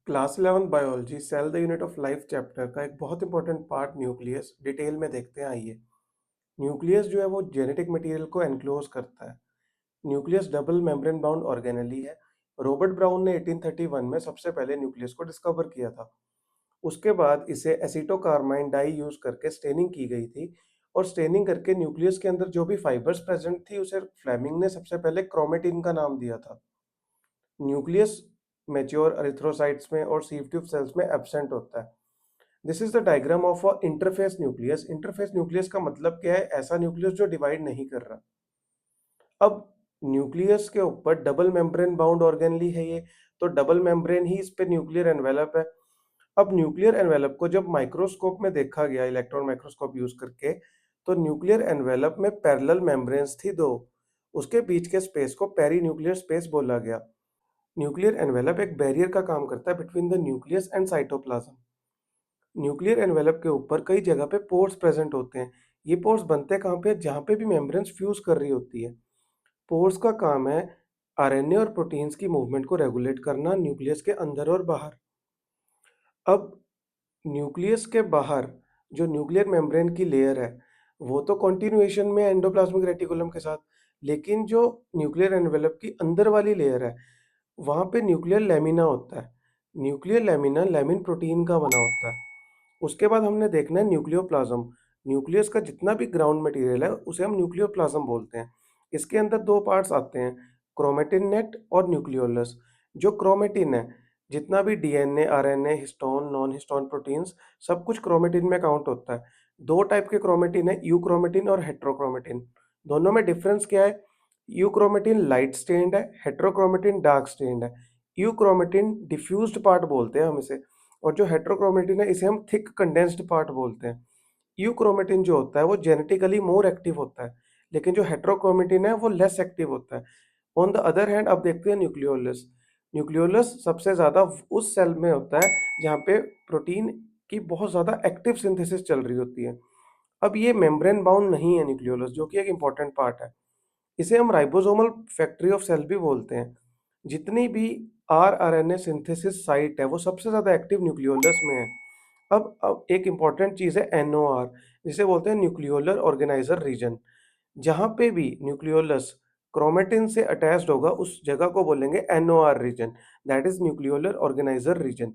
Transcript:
Class 11 biology cell the unit of life chapter का एक बहुत इंपॉर्टेंट पार्ट न्यूक्लियस डिटेल में देखते हैं। आइए, न्यूक्लियस जो है वो जेनेटिक मटेरियल को एनक्लोज करता है। Nucleus double membrane bound organelle है। रॉबर्ट ब्राउन ने 1831 में सबसे पहले न्यूक्लियस को डिस्कवर किया था। उसके बाद इसे एसीटोकार्माइन डाई यूज करके स्टेनिंग की गई थी, और स्टेनिंग करके न्यूक्लियस के अंदर जो भी फाइबर्स प्रेजेंट थी उसे फ्लेमिंग ने सबसे पहले क्रोमेटिन का नाम दिया था। न्यूक्लियस मैच्योर एरिथ्रोसाइट्स में और सीव ट्यूब सेल्स में एब्सेंट होता है। This is the diagram of a interface nucleus. Interface nucleus का मतलब क्या है? ऐसा न्यूक्लियस जो डिवाइड नहीं कर रहा। अब न्यूक्लियस के ऊपर डबल मेम्ब्रेन बाउंड ऑर्गेनली है ये, तो डबल मेम्ब्रेन ही इस पे न्यूक्लियर एनवेलप है। अब न्यूक्लियर एनवेलप को जब माइक्रोस्कोप में देखा गया इलेक्ट्रॉन माइक्रोस्कोप यूज करके, तो न्यूक्लियर एनवेलप में पैरेलल मेम्ब्रेन्स थी दो। उसके बीच के स्पेस को पेरी न्यूक्लियर स्पेस बोला गया। न्यूक्लियर एनवेलप एक बैरियर का काम करता है between the nucleus and cytoplasm. Nuclear envelope के ऊपर कई जगह पे पोर्स प्रेजेंट होते हैं। ये पोर्स बनते कहाँ पे? जहाँ पे भी मेम्ब्रेन्स फ्यूज कर रही होती है। पोर्स का काम है आरएनए और प्रोटीन्स की मूवमेंट को रेगुलेट करना न्यूक्लियस के अंदर और बाहर। अब न्यूक्लियस के बाहर जो न्यूक्लियर मेम्ब्रेन की लेयर है, वो तो कॉन्टिन्यूएशन में एंडोप्लाज्मिक रेटिकुलम के साथ, लेकिन जो न्यूक्लियर एनवेलप की अंदर वाली लेयर है, वहाँ पे न्यूक्लियर लैमिना होता है। न्यूक्लियर लैमिना लैमिन प्रोटीन का बना होता है। उसके बाद हमने देखना है न्यूक्लियोप्लाज्म। न्यूक्लियस का जितना भी ग्राउंड मटेरियल है उसे हम न्यूक्लियोप्लाज्म बोलते हैं। इसके अंदर दो पार्ट्स आते हैं, क्रोमेटिन नेट और न्यूक्लियोलस। जो क्रोमेटिन है, जितना भी DNA, RNA, histone, non histone proteins, सब कुछ क्रोमेटिन में काउंट होता है। दो टाइप के क्रोमेटिन है, यूक्रोमेटिन और हेट्रोक्रोमेटिन। दोनों में डिफरेंस क्या है? यूक्रोमेटिन लाइट स्टेन्ड है, हेट्रोक्रोमेटिन डार्क स्टेन्ड है। यूक्रोमेटिन डिफ्यूज्ड पार्ट बोलते हैं हम इसे, और जो हेट्रोक्रोमेटिन है इसे हम थिक कंडेंस्ड पार्ट बोलते हैं। यूक्रोमेटिन जो होता है वो जेनेटिकली मोर एक्टिव होता है, लेकिन जो हेट्रोक्रोमेटिन है वो लेस एक्टिव होता है। ऑन द अदर हैंड अब देखते हैं न्यूक्लियोलस। न्यूक्लियोलस सबसे ज़्यादा उस सेल में होता है जहाँ पे प्रोटीन की बहुत ज़्यादा एक्टिव सिंथेसिस चल रही होती है। अब ये मेम्ब्रेन बाउंड नहीं है न्यूक्लियोलस, जो कि एक इंपॉर्टेंट पार्ट है। इसे हम राइबोसोमल फैक्ट्री ऑफ सेल भी बोलते हैं। जितनी भी आरआरएनए सिंथेसिस साइट है वो सबसे ज़्यादा एक्टिव न्यूक्लियोलस में है। अब एक इंपॉर्टेंट चीज़ है एनओआर, जिसे बोलते हैं न्यूक्लियोलर ऑर्गेनाइजर रीजन। जहाँ पे भी न्यूक्लियोलस क्रोमेटिन से अटैच्ड होगा उस जगह को बोलेंगे NOR region, that is nucleolar organiser reason.